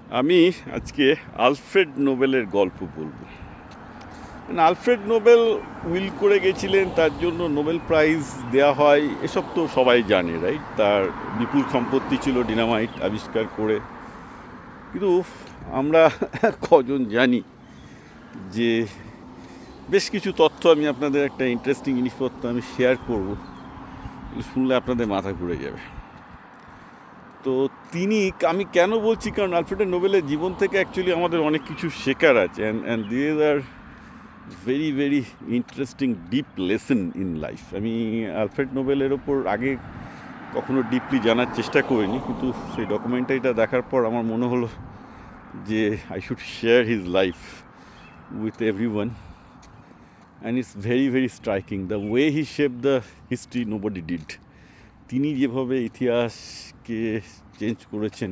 আমি আজকে আলফ্রেড নোবেলের গল্প বলবো। আলফ্রেড নোবেল উইল করে গেছিলেন, তার জন্য নোবেল প্রাইজ দেওয়া হয়, এসব তো সবাই জানে, রাইট? তার বিপুল সম্পত্তি ছিল ডিনামাইট আবিষ্কার করে। কিন্তু আমরা কজন জানি যে বেশ কিছু তথ্য আমি আপনাদের একটা ইন্টারেস্টিং জিনিসপত্র আমি শেয়ার করব, শুনলে আপনাদের মাথা ঘুরে যাবে। তো আমি কেন বলছি, কারণ আলফ্রেড নোবেলের জীবন থেকে অ্যাকচুয়ালি আমাদের অনেক কিছু শেখার আছে, and this are very very interesting deep lesson in life. আমি আলফ্রেড নোবেলের ওপর আগে কখনো ডিপলি জানার চেষ্টা করিনি, কিন্তু সেই ডকুমেন্টারিটা দেখার পর আমার মনে হলো যে I should share his life with every one, and it's very very striking the way he shape the history nobody did. তিনি যেভাবে ইতিহাসকে চেঞ্জ করেছেন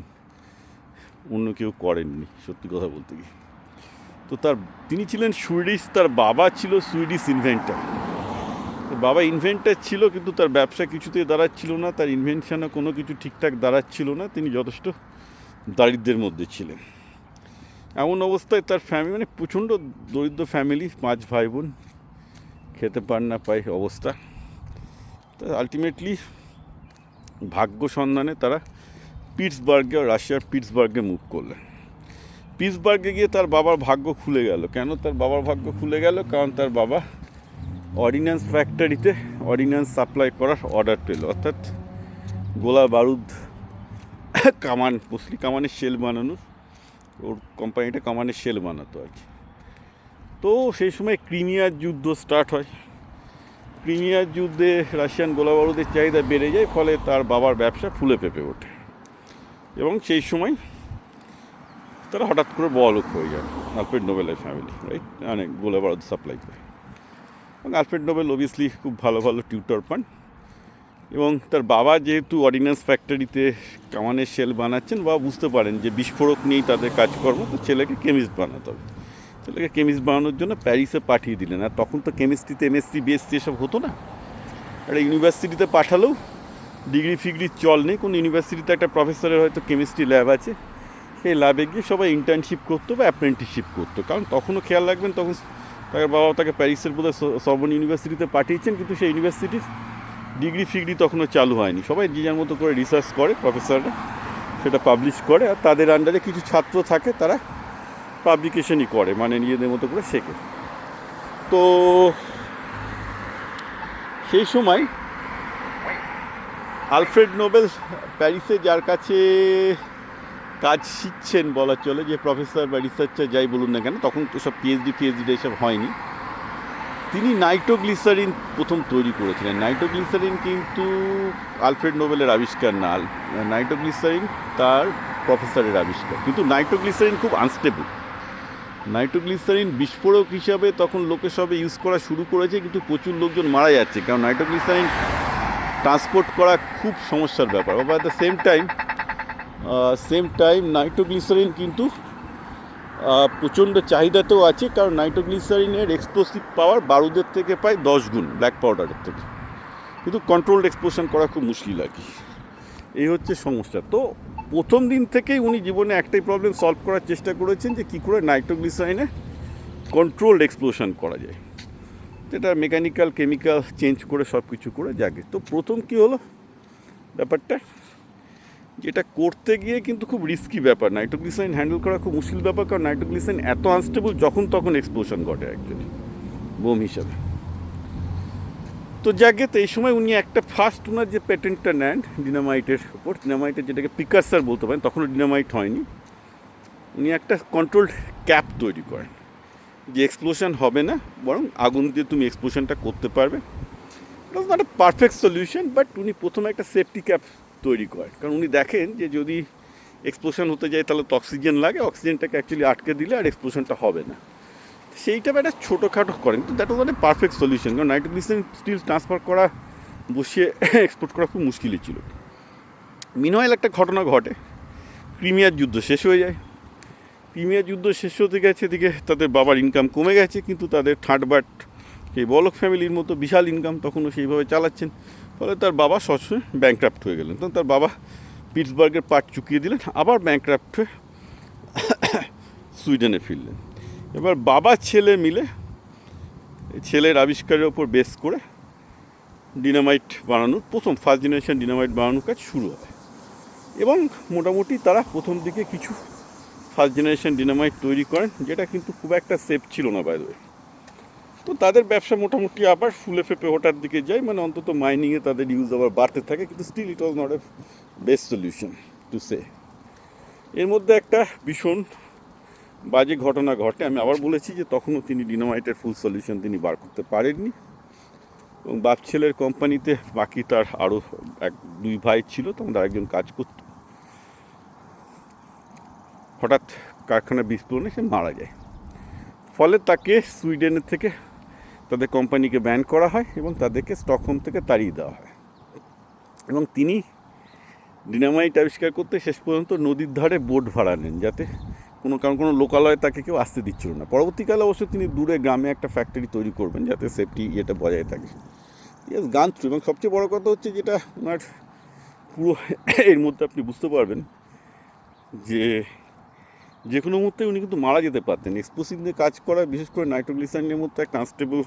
অন্য কেউ করেননি, সত্যি কথা বলতে গিয়ে। তো তিনি ছিলেন সুইডিশ, তার বাবা ছিল সুইডিশ ইনভেন্টার। বাবা ইনভেন্টার ছিল, কিন্তু তার ব্যবসা কিছুতেই দাঁড়াচ্ছিল না, তার ইনভেনশনও কোনো কিছু ঠিকঠাক দাঁড়াচ্ছিল না, তিনি যথেষ্ট দারিদ্র্যের মধ্যে ছিলেন। এমন অবস্থায় তার ফ্যামিলি, প্রচণ্ড দরিদ্র ফ্যামিলি, 5 ভাই বোন, খেতে পান না পায় অবস্থা। তা আলটিমেটলি ভাগ্য সন্ধানে তারা পিটসবার্গে, রাশিয়ার পিটসবার্গে মুভ করলেন। পিটসবার্গে গিয়ে তার বাবার ভাগ্য খুলে গেল। কেন তার বাবার ভাগ্য খুলে গেল? কারণ তার বাবা অর্ডিন্যান্স ফ্যাক্টরিতে অর্ডিন্যান্স সাপ্লাই করার অর্ডার পেল, অর্থাৎ গোলা বারুদ, কামান, মুসলি কামানের শেল বানানোর, ওর কোম্পানিটা কামানের শেল বানাতো আর কি। তো সেই সময় ক্রিমিয়ার যুদ্ধ স্টার্ট হয়। ক্রিমিয়ার যুদ্ধে রাশিয়ান গোলা বারুদের চাহিদা বেড়ে যায়, ফলে তার বাবার ব্যবসা ফুলে ফেঁপে ওঠে, এবং সেই সময় তারা হঠাৎ করে বড়লোক হয়ে যায়, আলফ্রেড নোবেলের ফ্যামিলি, রাইট? মানে গোলা বারুদ সাপ্লাই করে। এবং আলফ্রেড নোবেল অবভিয়াসলি খুব ভালো ভালো টিউটর পান, এবং তার বাবা যেহেতু অর্ডিন্যান্স ফ্যাক্টরিতে কামানের শেল বানাচ্ছেন, বাবা বুঝতে পারেন যে বিস্ফোরক নিয়েই তাদের কাজকর্ম, তো ছেলেকে কেমিস্ট বানাতে হবে। ছেলেকে কেমিস্ট বানানোর জন্য প্যারিসে পাঠিয়ে দিলেন। আর তখন তো কেমিস্ট্রিতে এমএসসি বিএসসি এসব হতো না। একটা ইউনিভার্সিটিতে পাঠালেও ডিগ্রি ফিগ্রি চল নেই। কোনো ইউনিভার্সিটিতে একটা প্রফেসরের হয়তো কেমিস্ট্রি ল্যাব আছে, সেই ল্যাবে গিয়ে সবাই ইন্টার্নশিপ করতো বা অ্যাপ্রেন্টিসশিপ করতো। কারণ তখনও খেয়াল রাখবেন, তখন তার বাবা তাকে প্যারিসের বোধহয় সর্বন ইউনিভার্সিটিতে পাঠিয়েছেন, কিন্তু সেই ইউনিভার্সিটির ডিগ্রি ফিগ্রি তখনও চালু হয়নি। সবাই যে যার মতো করে রিসার্চ করে, প্রফেসররা সেটা পাবলিশ করে, আর তাদের আন্ডারে কিছু ছাত্র থাকে, তারা পাবলিকেশনই করে, মানে নিজেদের মতো করে শেখে। তো সেই সময় আলফ্রেড নোবেল প্যারিসে যার কাছে কাজ শিখছেন বলা চলে, যে প্রফেসর বা রিসার্চার যাই বলুন না কেন, তখন তো সব পিএইচডি এসব হয়নি, তিনি নাইট্রোগ্লিসারিন প্রথম তৈরি করেছিলেন। নাইট্রোগ্লিসারিন কিন্তু আলফ্রেড নোবেলের আবিষ্কার না, নাইট্রোগ্লিসারিন তার প্রফেসরের আবিষ্কার। কিন্তু নাইট্রোগ্লিসারিন খুব আনস্টেবল। নাইট্রোগ্লিসারিন বিস্ফোরক হিসাবে তখন লোকে সবে ইউজ করা শুরু করেছে, কিন্তু প্রচুর লোকজন মারা যাচ্ছে, কারণ নাইট্রোগ্লিসারিন ট্রান্সপোর্ট করা খুব সমস্যার ব্যাপার। আবার at the same time nitroglycerine কিন্তু প্রচণ্ড চাহিদাতেও আছে, কারণ নাইট্রোগ্লিসারিনের এক্সপ্লোসিভ পাওয়ার বারুদের থেকে প্রায় 10 গুণ ব্ল্যাক পাউডারের থেকে, কিন্তু কন্ট্রোলড এক্সপ্লোশন করা খুব মুশকিল আর কি। এই হচ্ছে সমস্যা। তো প্রথম দিন থেকেই উনি জীবনে একটাই প্রবলেম সলভ করার চেষ্টা করেছেন, যে কী করে নাইট্রোগ্লিসারিনে কন্ট্রোলড এক্সপ্লোশন করা যায়, যেটা মেকানিক্যাল কেমিক্যাল চেঞ্জ করে সব কিছু করে জাগে। তো প্রথম কী হলো ব্যাপারটা, যেটা করতে গিয়ে কিন্তু খুব রিস্কি ব্যাপার, নাইট্রোগ্লিসারিন হ্যান্ডেল করা খুব মুশকিল ব্যাপার, কারণ নাইট্রোগ্লিসারিন এত আনস্টেবল, যখন তখন এক্সপ্লোশন ঘটে অ্যাকচুয়ালি বোম হিসাবে। তো জাগে, তো এই সময় উনি একটা ফার্স্ট ওনার যে প্যাটেন্টটা নেন ডিনামাইটের ওপর, ডিনামাইটের যেটাকে প্রিকারসার বলতে পারেন, তখনও ডিনামাইট হয়নি, উনি একটা কন্ট্রোলড ক্যাপ তৈরি করেন, যে এক্সপ্লোশন হবে না, বরং আগুন দিয়ে তুমি এক্সপ্লোশনটা করতে পারবে। It was not a perfect solution, but উনি প্রথমে একটা সেফটি ক্যাপ তৈরি করেন, কারণ উনি দেখেন যে যদি এক্সপ্লোশন হতে যায় তাহলে তো অক্সিজেন লাগে, অক্সিজেনটাকে অ্যাকচুয়ালি আটকে দিলে আর এক্সপ্লোশনটা হবে না। সেইটা একটা ছোটোখাটো করেন, কিন্তু that was not a perfect solution, কারণ নাইট্রোগ্লিসারিন স্টিল ট্রান্সফার করা, বসিয়ে এক্সপোর্ট করা খুব মুশকিলই ছিল। মিনওয়াইল একটা ঘটনা ঘটে, ক্রিমিয়ার যুদ্ধ শেষ হয়ে যায়। ক্রিমিয়ার যুদ্ধ শেষ হতে গেছে, এদিকে তাদের বাবার ইনকাম কমে গেছে, কিন্তু তাদের ঠাটবাট সেই বলক ফ্যামিলির মতো বিশাল ইনকাম তখনও সেইভাবে চালাচ্ছেন, ফলে তার বাবা সবসময় ব্যাংক্রাফ্ট হয়ে গেলেন। তখন তার বাবা পিটসবার্গের পার্ট চুকিয়ে দিলেন, আবার ব্যাংক্রাফ্ট হয়ে সুইডেনে ফিরলেন। এবার বাবা ছেলে মিলে ছেলের আবিষ্কারের ওপর বেস করে ডিনামাইট বানানোর ফার্স্ট জেনারেশন ডিনামাইট বানানোর কাজ শুরু হয়। এবং মোটামুটি তারা প্রথম দিকে কিছু ফার্স্ট জেনারেশন ডিনামাইট তৈরি করেন, যেটা কিন্তু খুব একটা সেফ ছিল না বাই দ্য ওয়ে। তো তাদের ব্যবসা মোটামুটি আবার ফুলে ফেপে ওঠার দিকে যায়, মানে অন্তত মাইনিংয়ে তাদের ইউজ আবার বাড়তে থাকে, কিন্তু still it was not a best solution to say. এর মধ্যে একটা ভীষণ বাজে ঘটনা ঘটে। আমি আবার বলেছি যে তখনও তিনি ডিনামাইটের ফুল সলিউশন তিনি বার করতে পারেননি, এবং বাপ ছেলের কোম্পানিতে বাকি তার আরও দুই ভাই ছিল, তোমরা একজন কাজ করত। হঠাৎ কারখানা বিস্ফোরণে সে মারা যায়। ফলে তাকে সুইডেনের থেকে তাদের কোম্পানিকে ব্যান করা হয় এবং তাদেরকে স্টকহোম থেকে তাড়িয়ে দেওয়া হয়। এবং তিনি ডিনামাইট আবিষ্কার করতে শেষ পর্যন্ত নদীর ধারে বোট ভাড়া নেন, যাতে কোনো লোকালয়ে তাকে কেউ আসতে দিচ্ছিল না। পরবর্তীকালে অবশ্য তিনি দূরে গ্রামে একটা ফ্যাক্টরি তৈরি করবেন, যাতে সেফটি ইয়েটা বজায় থাকে। ইয়েস, গান থ্রু। এবং সবচেয়ে বড় কথা হচ্ছে যেটা ওনার পুরো এর মধ্যে আপনি বুঝতে পারবেন যে কোনো মুহূর্তে উনি কিন্তু মারা যেতে পারতেন। এক্সপ্লোসিভ নিয়ে কাজ করা, বিশেষ করে নাইট্রোগ্লিসারিনের মতো একটা আনস্টেবল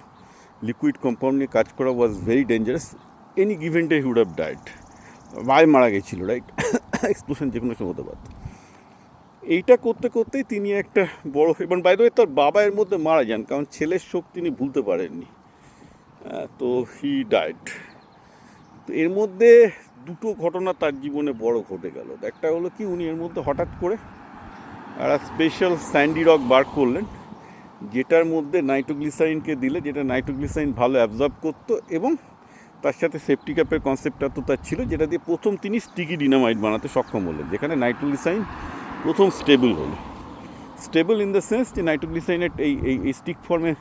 লিকুইড কম্পাউন্ড নিয়ে কাজ করা was very dangerous. Any given day he would have died. ভাই মারা গেছিল, রাইট? এক্সপ্লোশন যে কোনো সময় হতে পারত। এইটা করতে করতেই তিনি একটা বড়, এবং বাই দ্য ওয়ে তার বাবা এর মধ্যে মারা যান, কারণ ছেলের শোক তিনি ভুলতে পারেননি। তো হি ডাইড। তো এর মধ্যে দুটো ঘটনা তার জীবনে বড় ঘটে গেল। একটা হলো কি, উনি এর মধ্যে হঠাৎ করে একটা স্পেশাল স্যান্ডি রক বার করলেন, যেটার মধ্যে নাইট্রোগ্লিসারিনকে দিলে যেটা নাইট্রোগ্লিসারিন ভালো অ্যাবজর্ব করতো, এবং তার সাথে সেফটি ক্যাপের কনসেপ্টটা তো তার ছিল, যেটা দিয়ে প্রথম তিনি স্টিকি ডিনামাইট বানাতে সক্ষম হলেন, যেখানে নাইট্রোগ্লিসারিন প্রথম স্টেবল হলো। স্টেবল ইন দ্য সেন্স যে নাইট্রোগ্লিসারিনের এই স্টিক ফর্মে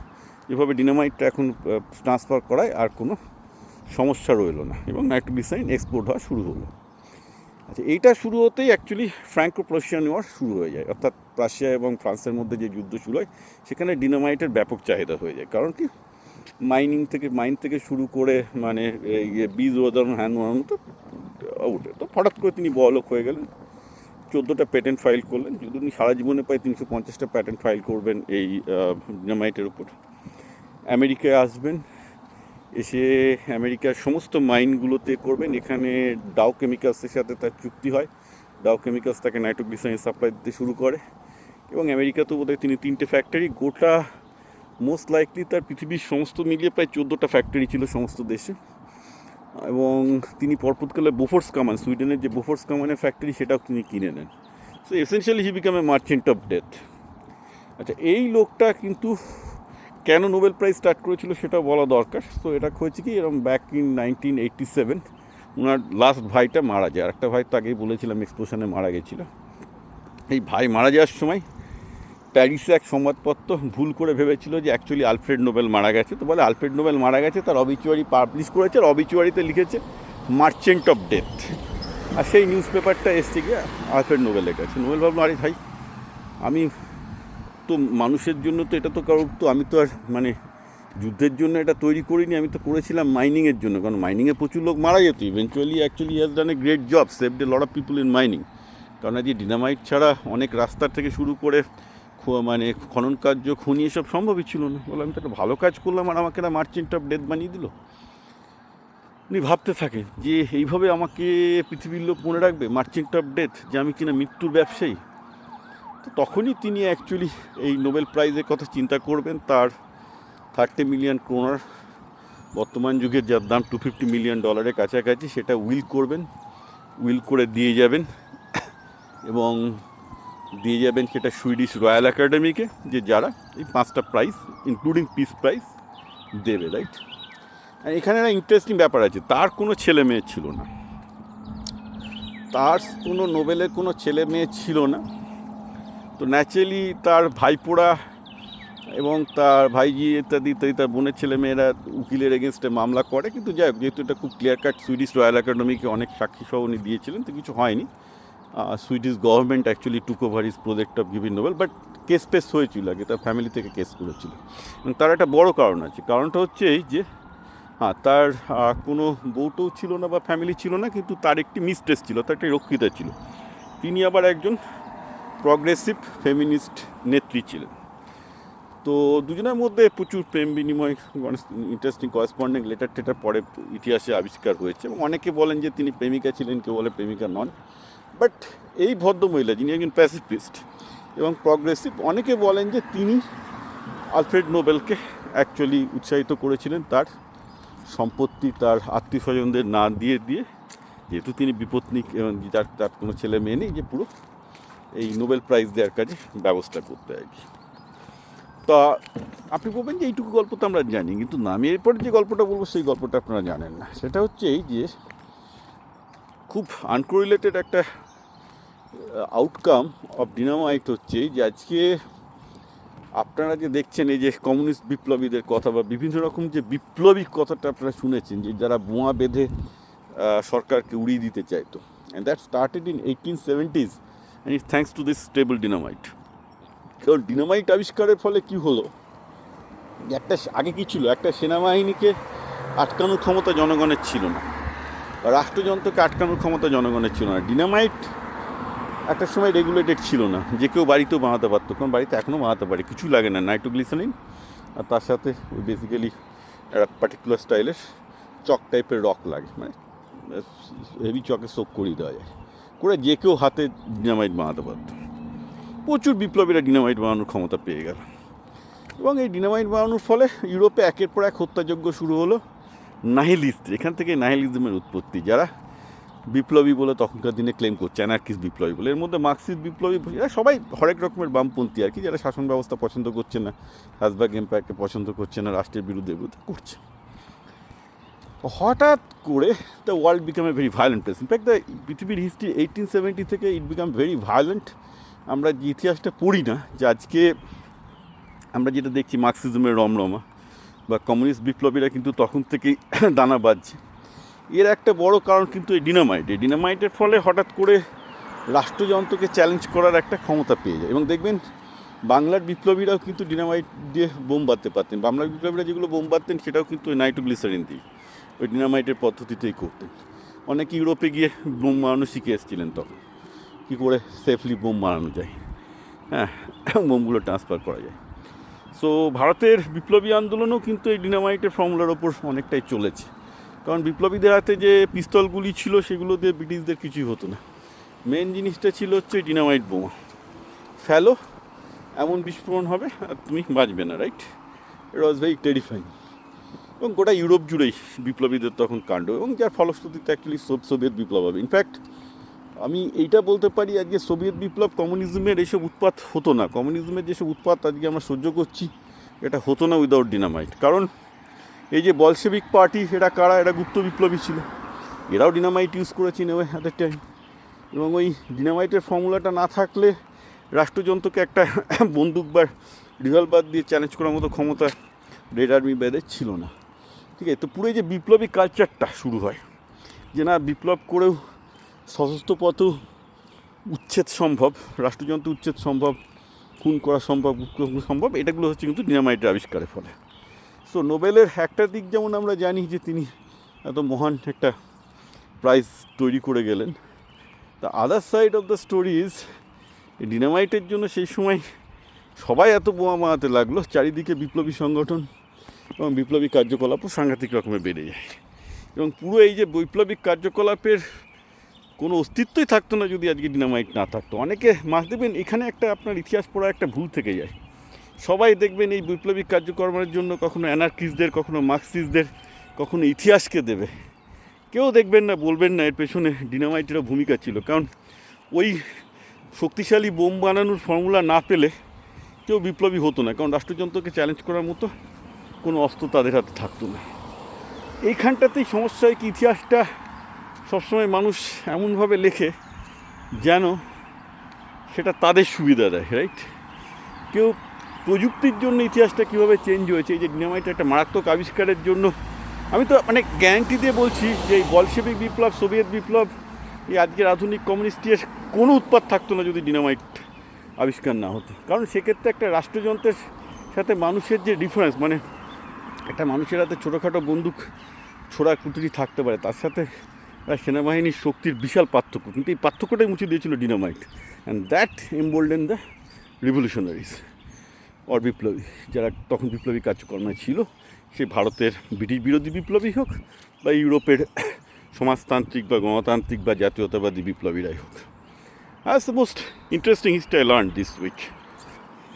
যেভাবে ডিনামাইটটা এখন ট্রান্সফার করায় আর কোনো সমস্যা রইল না, এবং নাইট্রোগ্লিসারিন এক্সপোর্ট হওয়া শুরু হলো। আচ্ছা, এইটা শুরু হতেই অ্যাকচুয়ালি ফ্র্যাঙ্কো প্রাশিয়ান ওয়ার শুরু হয়ে যায়, অর্থাৎ রাশিয়া এবং ফ্রান্সের মধ্যে যে যুদ্ধ শুরু হয়, সেখানে ডিনামাইটের ব্যাপক চাহিদা হয়ে যায়। কারণ কি, মাইন থেকে শুরু করে মানে বীজ ওদানো হ্যান ওয়ানো তো ওঠে। তো হঠাৎ করে তিনি বড়লোক হয়ে গেলেন, 14টা পেটেন্ট ফাইল করলেন। যদি উনি সারা জীবনে প্রায় 350টা প্যাটেন্ট ফাইল করবেন এই ডিনামাইটের উপর। আমেরিকায় আসবেন, এসে আমেরিকার সমস্ত মাইনগুলোতে করবেন। এখানে ডাও কেমিক্যালসের সাথে তার চুক্তি হয়। ডাও কেমিক্যালস তাকে নাইট্রোগ্লিসারিন সাপ্লাই দিতে শুরু করে, এবং আমেরিকাতেও বোধহয় তিনি 3টে ফ্যাক্টরি, গোটা মোস্ট লাইকলি তার পৃথিবীর সমস্ত মিলিয়ে প্রায় 14টা ফ্যাক্টরি ছিল সমস্ত দেশে। এবং তিনি পরবর্তীকালে বোফোর্স কামান, সুইডেনের যে বোফোর্স কামানের ফ্যাক্টরি, সেটাও তিনি কিনে নেন। So essentially he become a merchant of death. আচ্ছা, এই লোকটা কিন্তু কেন নোবেল প্রাইজ স্টার্ট করেছিল সেটা বলা দরকার। তো এটা হয়েছে কি, এরকম ব্যাক ইন 1987 ওনার লাস্ট ভাইটা মারা যায়। আরেকটা ভাই তো আগেই বলেছিলাম এক্সপ্লোশনে মারা গেছিল। এই ভাই মারা যাওয়ার সময় প্যারিসে এক সংবাদপত্র ভুল করে ভেবেছিল যে অ্যাকচুয়ালি আলফ্রেড নোবেল মারা গেছে। তো বলে আলফ্রেড নোবেল মারা গেছে, তার অবিচুয়ারি পাবলিশ করেছে, আর অবিচুয়ারিতে লিখেছে মার্চেন্ট অফ ডেথ। আর সেই নিউজ পেপারটা এসছে গিয়ে আলফ্রেড নোবেলের কাছে। নোবেল ভাবলো, আরে ভাই, আমি তো মানুষের জন্য তো এটা তো কারোর, তো আমি তো আর মানে যুদ্ধের জন্য এটা তৈরি করিনি, আমি তো করেছিলাম মাইনিংয়ের জন্য। কারণ মাইনিংয়ে প্রচুর লোক মারা যেত। Eventually actually has done a great job, saved A lot of people in mining. কারণ আজ ডিনামাইট ছাড়া অনেক রাস্তার থেকে শুরু করে মানে খনন কার্য, খনি, এসব সম্ভবই ছিল না। বলে আমি তো একটা ভালো কাজ করলাম, আর আমাকে একটা মার্চেন্ট অফ ডেথ বানিয়ে দিল। উনি ভাবতে থাকেন যে এইভাবে আমাকে পৃথিবীর লোক মনে রাখবে, মার্চেন্ট অফ ডেথ, যে আমি কিনা মৃত্যুর ব্যবসায়ী। তো তখনই তিনি অ্যাকচুয়ালি এই নোবেল প্রাইজের কথা চিন্তা করবেন। তার 30 মিলিয়ন ক্রোনার, বর্তমান যুগের যার দাম $250 মিলিয়ন কাছাকাছি, সেটা উইল করবেন, উইল করে দিয়ে যাবেন, এবং দিয়ে যাবেন সেটা সুইডিশ রয়্যাল একাডেমিকে, যে যারা এই 5টা প্রাইজ ইনক্লুডিং পিস প্রাইজ দেবে, রাইট? আর এখানে একটা ইন্টারেস্টিং ব্যাপার আছে, তার কোনো ছেলে মেয়ে ছিল না। তার কোনো নোবেলের কোনো ছেলে মেয়ে ছিল না। তো ন্যাচারালি তার ভাইপোড়া এবং তার ভাইজি ইত্যাদি ইত্যাদি, তার বোনের ছেলে মেয়েরা উকিলের এগেনস্টে মামলা করে। কিন্তু যাই হোক, যেহেতু এটা খুব ক্লিয়ার কাট, সুইডিশ রয়্যাল একাডেমিকে অনেক সাক্ষী সহ উনি দিয়েছিলেন, তো কিছু হয়নি। Swedish government actually took over his project of giving Nobel, but case pace হয়েছিল আগে, তার ফ্যামিলি থেকে কেস করেছিল। এবং তার একটা বড় কারণ আছে। কারণটা হচ্ছে এই যে, তার কোনো বউটাও ছিল না বা ফ্যামিলি ছিল না, কিন্তু তার একটি মিস্ট্রেস ছিল, তার একটি রক্ষিতা ছিল। তিনি আবার একজন প্রগ্রেসিভ ফেমিনিস্ট নেত্রী ছিলেন। তো দুজনের মধ্যে প্রচুর প্রেম বিনিময়, ইন্টারেস্টিং করেসপন্ডিং লেটার টেটার পরে ইতিহাসে আবিষ্কার হয়েছে, এবং অনেকে বলেন যে তিনি প্রেমিকা ছিলেন, কেউ বলে প্রেমিকা নন। বাট এই ভদ্রমহিলা, যিনি একজন প্যাসিফিস্ট এবং প্রগ্রেসিভ, অনেকে বলেন যে তিনি আলফ্রেড নোবেলকে অ্যাকচুয়ালি উৎসাহিত করেছিলেন তার সম্পত্তি তার আত্মীয় স্বজনদের না দিয়ে যেহেতু তিনি বিপত্নিক এবং তার কোনো ছেলে মেয়ে নেই, যে পুরো এই নোবেল প্রাইজ দেওয়ার কাজে ব্যবস্থা করতে আর কি। তা আপনি বলবেন যে এইটুকু গল্প তো আমরা জানি, কিন্তু আমি এরপর যে গল্পটা বলবো সেই গল্পটা আপনারা জানেন না। সেটা হচ্ছে এই যে খুব আনকোরিলেটেড একটা আউটকাম অফ ডিনামাইট হচ্ছে যে আজকে আপনারা যে দেখছেন এই যে কমিউনিস্ট বিপ্লবীদের কথা বা বিভিন্ন রকম যে বিপ্লবী কথাটা আপনারা শুনেছেন, যে যারা বোমা বেঁধে সরকারকে উড়িয়ে দিতে চাইতো, and that started in 1870s and it's thanks to this stable dynamite. কারণ ডিনামাইট আবিষ্কারের ফলে কি হলো, একটা আগে কী ছিল, একটা সেনাবাহিনীকে আটকানোর ক্ষমতা জনগণের ছিল না, রাষ্ট্রযন্ত্রকে আটকানোর ক্ষমতা জনগণের ছিল না। ডিনামাইট একটা সময় রেগুলেটেড ছিল না, যে কেউ বাড়িতেও বানাতে পারতো, কারণ বাড়িতে এখনও বানাতে পারে, কিছু লাগে না, নাইট্রোগ্লিসারিন আর তার সাথে ওই বেসিক্যালি একটা পার্টিকুলার স্টাইলের চক টাইপের রক লাগে, মানে হেভি চকে সোপ করিয়ে দেওয়া যায়, করে যে কেউ হাতে ডিনামাইট বানাতে পারতো। প্রচুর বিপ্লবীরা ডিনামাইট বানানোর ক্ষমতা পেয়ে গেল, এবং এই ডিনামাইট বানানোর ফলে ইউরোপে একের পর এক হত্যাযজ্ঞ শুরু হলো। নাহিলিস্ট, এখান থেকে নাহিলিজমের উৎপত্তি, যারা বিপ্লবী বলে তখনকার দিনে ক্লেম করছে, অ্যানার্কিস্ট বিপ্লবী বলে। এর মধ্যে মার্কসিস্ট বিপ্লবী, এরা সবাই হরেক রকমের বামপন্থী আর কি, যারা শাসন ব্যবস্থা পছন্দ করছে না, হ্যাজবার্গ এম্পায়ারকে পছন্দ করছে না, রাষ্ট্রের বিরুদ্ধে করছে। হঠাৎ করে the world become a very violent place. In fact the পৃথিবীর হিস্ট্রি 1870 থেকে ইট বিকাম ভেরি ভায়োলেন্ট। আমরা যে ইতিহাসটা পড়ি না, যে আজকে আমরা যেটা দেখছি মার্কসিজমের রমরমা বা কমিউনিস্ট বিপ্লবীরা কিন্তু তখন থেকেই দানা বাজছে। এর একটা বড় কারণ কিন্তু এই ডিনামাইট। এই ডিনামাইটের ফলে হঠাৎ করে রাষ্ট্রযন্ত্রকে চ্যালেঞ্জ করার একটা ক্ষমতা পেয়ে যায়, এবং দেখবেন বাংলার বিপ্লবীরাও কিন্তু ডিনামাইট দিয়ে বোম বাঁধতে পারতেন। বাংলার বিপ্লবীরা যেগুলো বোম বাঁধতেন সেটাও কিন্তু ওই নাইট্রোগ্লিসারিন দিয়ে, ওই ডিনামাইটের পদ্ধতিতেই করতেন। অনেকে ইউরোপে গিয়ে বোম বানানো শিখে এসেছিলেন, তখন কী করে সেফলি বোম বানানো যায়, হ্যাঁ, বোমগুলো ট্রান্সফার করা যায়। সো ভারতের বিপ্লবী আন্দোলনও কিন্তু এই ডিনামাইটের ফর্মুলার ওপর অনেকটাই চলেছে, কারণ বিপ্লবীদের হাতে যে পিস্তলগুলি ছিল সেগুলো দিয়ে ব্রিটিশদের কিছুই হতো না। মেন জিনিসটা ছিল হচ্ছে ডিনামাইট বোমা, ফেলো, এমন বিস্ফোরণ হবে আর তুমি বাঁচবে না, right? It was very terrifying. এবং গোটা ইউরোপ জুড়েই বিপ্লবীদের তখন কাণ্ড, এবং যার ফলশ্রুতিতে অ্যাকচুয়ালি সোভিয়েত বিপ্লব হবে। ইনফ্যাক্ট আমি এইটা বলতে পারি, আজকে সোভিয়েত বিপ্লব, কমিউনিজমের এইসব উৎপাত হতো না, কমিউনিজমের যেসব উৎপাত আজকে আমরা সহ্য করছি এটা হতো না উইদাউট ডিনামাইট। কারণ এই যে বলশেভিক পার্টি, এরা কারা? এরা গুপ্ত বিপ্লবী ছিল, এরাও ডিনামাইট ইউজ করেছে নেওয়া হাতের টাইম। এবং ওই ডিনামাইটের ফর্মুলাটা না থাকলে রাষ্ট্রযন্ত্রকে একটা বন্দুক বা রিভলভার দিয়ে চ্যালেঞ্জ করার মতো ক্ষমতা রেড আর্মি ব্যাদের ছিল না। ঠিক আছে, তো পুরো যে বিপ্লবী কালচারটা শুরু হয়, যে না বিপ্লব করেও সশস্ত্র পথেও উচ্ছেদ সম্ভব, রাষ্ট্রযন্ত্র উচ্ছেদ সম্ভব, খুন করা সম্ভব, সম্ভব, এটাগুলো হচ্ছে কিন্তু ডিনামাইটের আবিষ্কারের ফলে। সো নোবেলের একটা দিক যেমন আমরা জানি যে তিনি এত মহান একটা প্রাইজ তৈরি করে গেলেন, the other side of the story is এই ডিনামাইটের জন্য সেই সময় সবাই এত বোমা বানাতে লাগলো, চারিদিকে বিপ্লবী সংগঠন এবং বিপ্লবী কার্যকলাপও সাংঘাতিক রকমের বেড়ে যায়। এবং পুরো এই যে বৈপ্লবিক কার্যকলাপের কোনো অস্তিত্বই থাকতো না যদি আজকে ডিনামাইট না থাকতো। অনেকে দেখবেন এখানে একটা আপনার ইতিহাস পড়া একটা ভুল থেকে যায়। সবাই দেখবেন এই বৈপ্লবিক কার্যক্রমের জন্য কখনো অ্যানার্কিস্টদের, কখনো মার্কসিস্টদের, কখনো ইতিহাসকে দেবে। কেউ দেখবেন না, বলবেন না এর পেছনে ডিনামাইটেরও ভূমিকা ছিল। কারণ ওই শক্তিশালী বোম বানানোর ফর্মুলা না পেলে কেউ বিপ্লবী হতো না, কারণ রাষ্ট্রযন্ত্রকে চ্যালেঞ্জ করার মতো কোনো অস্ত্র তাদের হাতে থাকতো না। এইখানটাতেই সমস্যা হয় কি, ইতিহাসটা সবসময় মানুষ এমনভাবে লেখে যেন সেটা তাদের সুবিধা দেয়, রাইট? কেউ প্রযুক্তির জন্য ইতিহাসটা কীভাবে চেঞ্জ হয়েছে, এই যে ডিনামাইট একটা মারাত্মক আবিষ্কারের জন্য, আমি তো মানে গ্যারান্টি দিয়ে বলছি যে এই বলশেভিক বিপ্লব, সোভিয়েত বিপ্লব, এই আজকের আধুনিক কমিউনিস্টের কোনো উৎপাত থাকতো না যদি ডিনামাইট আবিষ্কার না হতো। কারণ সেক্ষেত্রে একটা রাষ্ট্রযন্ত্রের সাথে মানুষের যে ডিফারেন্স, মানে একটা মানুষের হাতে ছোটোখাটো বন্দুক ছোড়া কুটুরি থাকতে পারে, তার সাথে আর সেনাবাহিনীর শক্তির বিশাল পার্থক্য, কিন্তু এই পার্থক্যটাই মুছে দিয়েছিল dynamite, and that embolden the revolutionaries or বিপ্লবী, যারা তখন বিপ্লবী কার্যক্রমে ছিল, সে ভারতের ব্রিটিশ বিরোধী বিপ্লবী হোক বা ইউরোপের সমাজতান্ত্রিক বা গণতান্ত্রিক বা জাতীয়তাবাদী বিপ্লবীরাই হোক। That's the most interesting history I learned this week.